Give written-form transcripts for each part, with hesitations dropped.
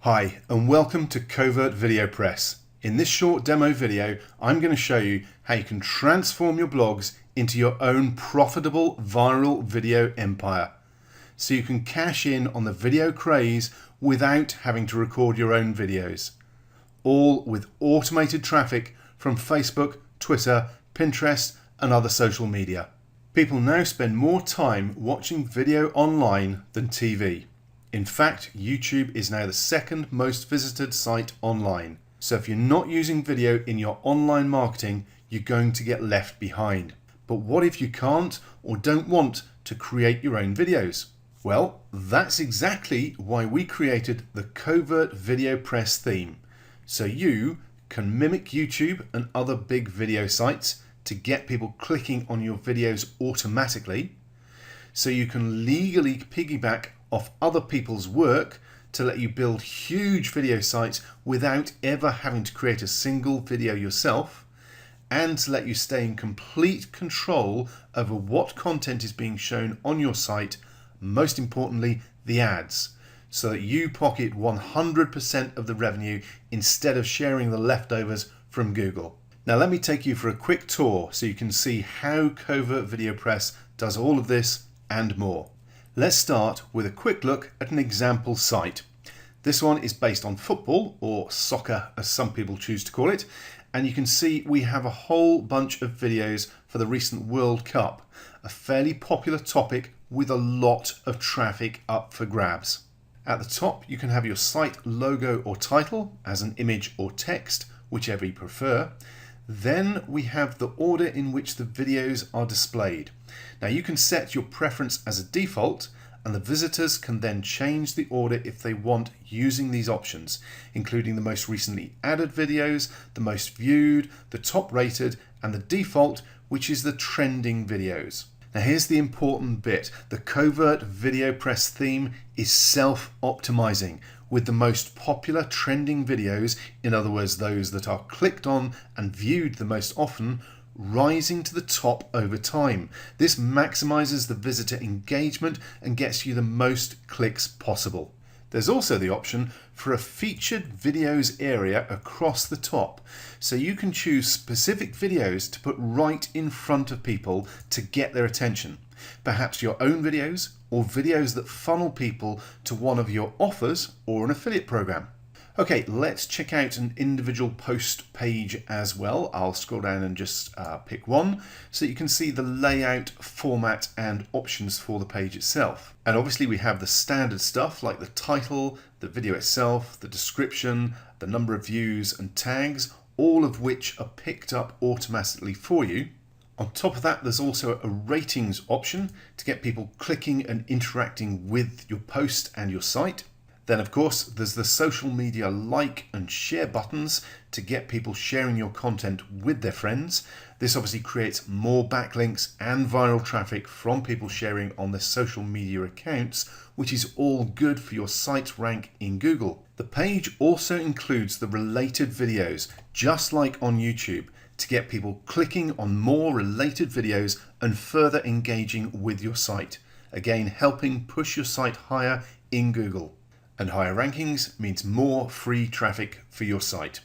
Hi and welcome to Covert Video Press. In this short demo video, I'm going to show you how you can transform your blogs into your own profitable viral video empire. So you can cash in on the video craze without having to record your own videos. All with automated traffic from Facebook, Twitter, Pinterest and other social media. People now spend more time watching video online than TV. In fact, YouTube is now the second most visited site online. So if you're not using video in your online marketing, you're going to get left behind. But what if you can't or don't want to create your own videos? Well, that's exactly why we created the Covert Video Press theme. So you can mimic YouTube and other big video sites to get people clicking on your videos automatically. So you can legally piggyback off other people's work to let you build huge video sites without ever having to create a single video yourself, and to let you stay in complete control over what content is being shown on your site, most importantly the ads, so that you pocket 100% of the revenue instead of sharing the leftovers from Google. Now let me take you for a quick tour so you can see how Covert Video Press does all of this and more. Let's start with a quick look at an example site. This one is based on football, or soccer as some people choose to call it, and you can see we have a whole bunch of videos for the recent World Cup, a fairly popular topic with a lot of traffic up for grabs. At the top you can have your site logo or title as an image or text, whichever you prefer. Then we have the order in which the videos are displayed. Now you can set your preference as a default, and the visitors can then change the order if they want using these options, including the most recently added videos, the most viewed, the top rated, and the default, which is the trending videos. Now here's the important bit. The Covert Video Press theme is self-optimizing, with the most popular trending videos, in other words those that are clicked on and viewed the most often, rising to the top over time. This maximizes the visitor engagement and gets you the most clicks possible. There's also the option for a featured videos area across the top, so you can choose specific videos to put right in front of people to get their attention. Perhaps your own videos or videos that funnel people to one of your offers or an affiliate program. Okay, let's check out an individual post page as well. I'll scroll down and just pick one so you can see the layout, format and options for the page itself. And obviously we have the standard stuff like the title, the video itself, the description, the number of views and tags, all of which are picked up automatically for you. On top of that, there's also a ratings option to get people clicking and interacting with your post and your site. Then of course there's the social media like and share buttons to get people sharing your content with their friends. This obviously creates more backlinks and viral traffic from people sharing on their social media accounts, which is all good for your site's rank in Google. The page also includes the related videos, just like on YouTube, to get people clicking on more related videos and further engaging with your site. Again, helping push your site higher in Google. And higher rankings means more free traffic for your site.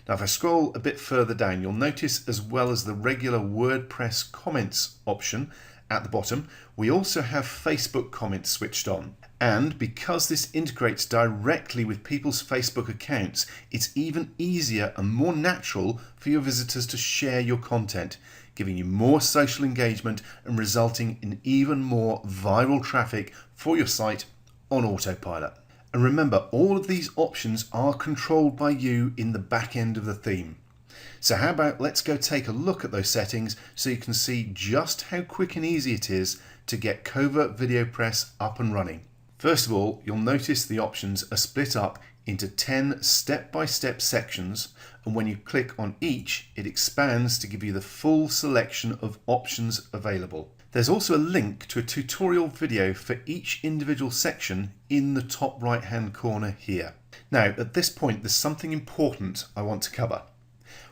Now if I scroll a bit further down, you'll notice, as well as the regular WordPress comments option at the bottom, we also have Facebook comments switched on. And because this integrates directly with people's Facebook accounts, it's even easier and more natural for your visitors to share your content, giving you more social engagement and resulting in even more viral traffic for your site on autopilot. And remember, all of these options are controlled by you in the back end of the theme. So how about let's go take a look at those settings so you can see just how quick and easy it is to get Covert Video Press up and running. First of all, you'll notice the options are split up into 10 step-by-step sections, and when you click on each, it expands to give you the full selection of options available. There's also a link to a tutorial video for each individual section in the top right hand corner here. Now at this point there's something important I want to cover.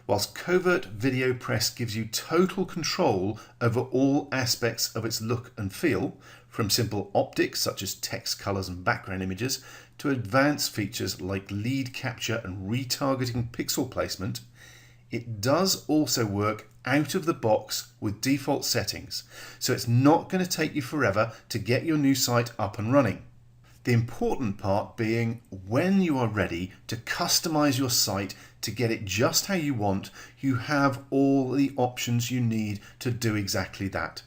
Whilst Covert Video Press gives you total control over all aspects of its look and feel, from simple optics such as text, colours and background images, to advanced features like lead capture and retargeting pixel placement, it does also work out of the box with default settings, so it's not going to take you forever to get your new site up and running. The important part being when you are ready to customize your site to get it just how you want, you have all the options you need to do exactly that.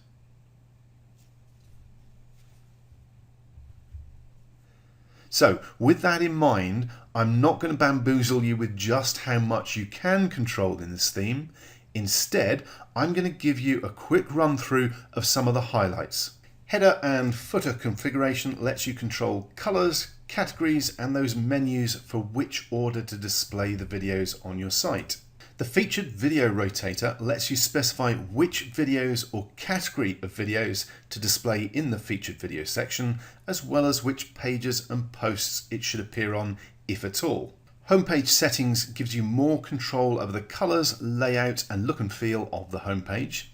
So with that in mind, I'm not going to bamboozle you with just how much you can control in this theme. Instead, I'm going to give you a quick run through of some of the highlights. Header and footer configuration lets you control colors, categories, and those menus for which order to display the videos on your site. The featured video rotator lets you specify which videos or category of videos to display in the featured video section, as well as which pages and posts it should appear on, if at all. Homepage settings gives you more control over the colors, layout, and look and feel of the homepage.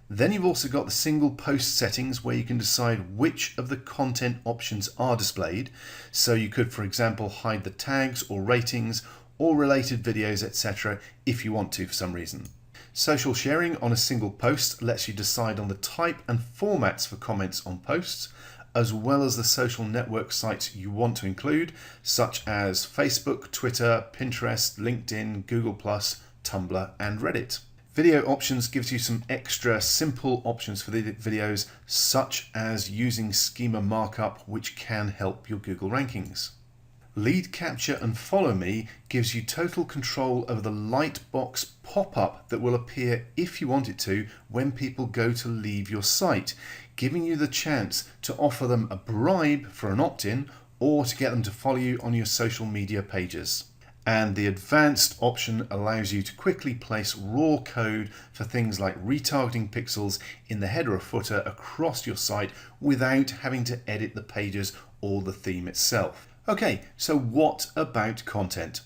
Then you've also got the single post settings where you can decide which of the content options are displayed. So you could, for example, hide the tags or ratings or related videos, etc. if you want to for some reason. Social sharing on a single post lets you decide on the type and formats for comments on posts, as well as the social network sites you want to include, such as Facebook, Twitter, Pinterest, LinkedIn, Google+, Tumblr, and Reddit. Video options gives you some extra simple options for the videos, such as using schema markup, which can help your Google rankings. Lead capture and follow me gives you total control over the light box pop-up that will appear if you want it to when people go to leave your site, giving you the chance to offer them a bribe for an opt-in or to get them to follow you on your social media pages. And the advanced option allows you to quickly place raw code for things like retargeting pixels in the header or footer across your site without having to edit the pages or the theme itself. Okay, so what about content?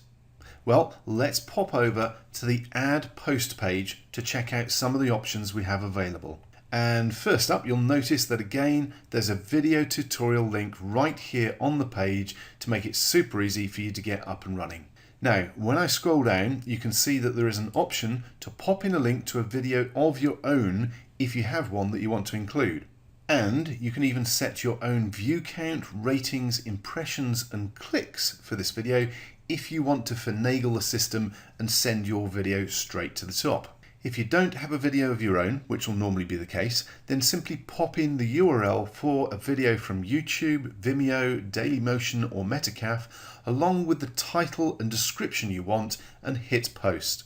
Well, let's pop over to the Add Post page to check out some of the options we have available. And first up, you'll notice that again, there's a video tutorial link right here on the page to make it super easy for you to get up and running. Now, when I scroll down, you can see that there is an option to pop in a link to a video of your own if you have one that you want to include. And you can even set your own view count, ratings, impressions, and clicks for this video if you want to finagle the system and send your video straight to the top. If you don't have a video of your own, which will normally be the case, then simply pop in the URL for a video from YouTube, Vimeo, Dailymotion, or Metacafe, along with the title and description you want, and hit post.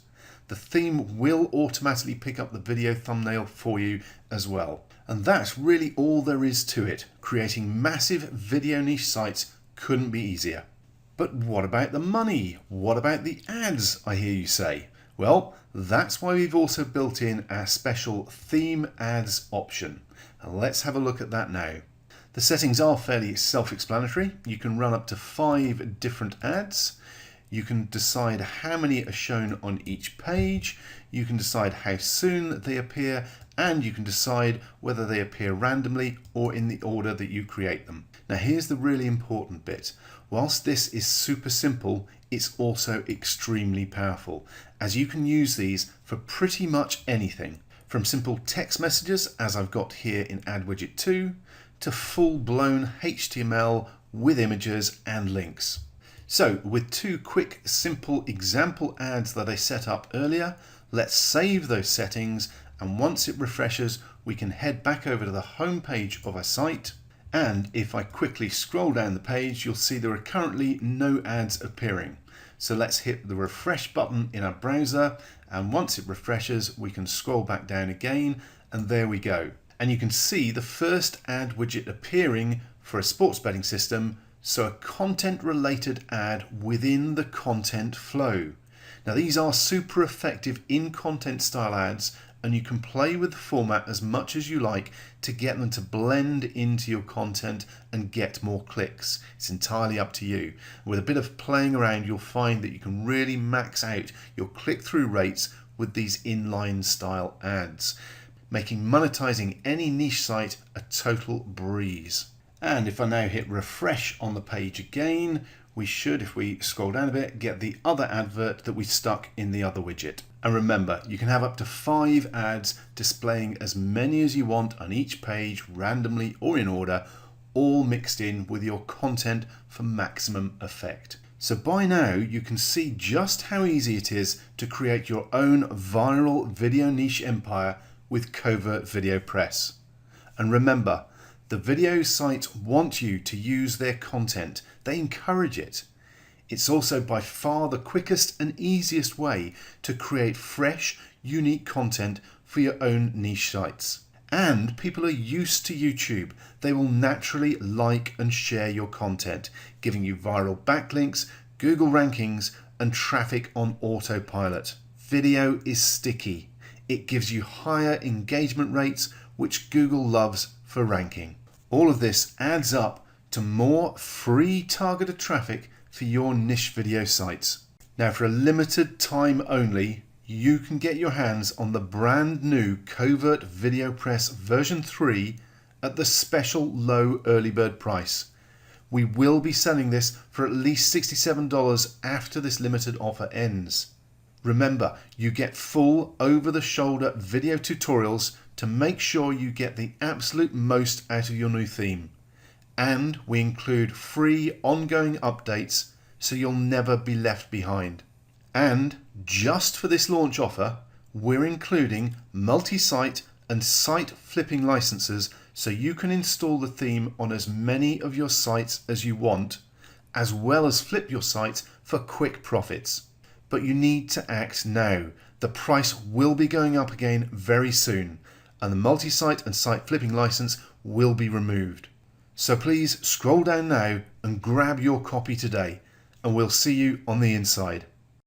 The theme will automatically pick up the video thumbnail for you as well. And that's really all there is to it. Creating massive video niche sites couldn't be easier. But what about the money? What about the ads, I hear you say? Well, that's why we've also built in our special theme ads option. And let's have a look at that now. The settings are fairly self-explanatory. You can run up to 5 different ads. You can decide how many are shown on each page. You can decide how soon they appear, and you can decide whether they appear randomly or in the order that you create them. Now here's the really important bit. Whilst this is super simple, it's also extremely powerful, as you can use these for pretty much anything, from simple text messages, as I've got here in Ad Widget 2, to full-blown HTML with images and links. So with 2 quick, simple example ads that I set up earlier, let's save those settings, and once it refreshes, we can head back over to the home page of our site. And if I quickly scroll down the page, you'll see there are currently no ads appearing. So let's hit the refresh button in our browser, and once it refreshes, we can scroll back down again, and there we go. And you can see the first ad widget appearing for a sports betting system, so a content related ad within the content flow. Now these are super effective in content style ads, and you can play with the format as much as you like to get them to blend into your content and get more clicks. It's entirely up to you. With a bit of playing around, you'll find that you can really max out your click-through rates with these inline style ads, making monetizing any niche site a total breeze. And if I now hit refresh on the page again, we should, if we scroll down a bit, get the other advert that we stuck in the other widget. And remember, you can have up to 5 ads displaying as many as you want on each page, randomly or in order, all mixed in with your content for maximum effect. So by now you can see just how easy it is to create your own viral video niche empire with Covert Video Press. And remember, the video sites want you to use their content. They encourage it. It's also by far the quickest and easiest way to create fresh, unique content for your own niche sites. And people are used to YouTube. They will naturally like and share your content, giving you viral backlinks, Google rankings, and traffic on autopilot. Video is sticky. It gives you higher engagement rates, which Google loves for ranking. All of this adds up to more free targeted traffic for your niche video sites. Now, for a limited time only, you can get your hands on the brand new Covert Video Press version 3 at the special low early bird price. We will be selling this for at least $67 after this limited offer ends. Remember, you get full over-the-shoulder video tutorials to make sure you get the absolute most out of your new theme. And we include free ongoing updates so you'll never be left behind. And just for this launch offer, we're including multi-site and site flipping licenses so you can install the theme on as many of your sites as you want, as well as flip your sites for quick profits. But you need to act now. The price will be going up again very soon, and the multi-site and site flipping license will be removed. So please scroll down now and grab your copy today, and we'll see you on the inside.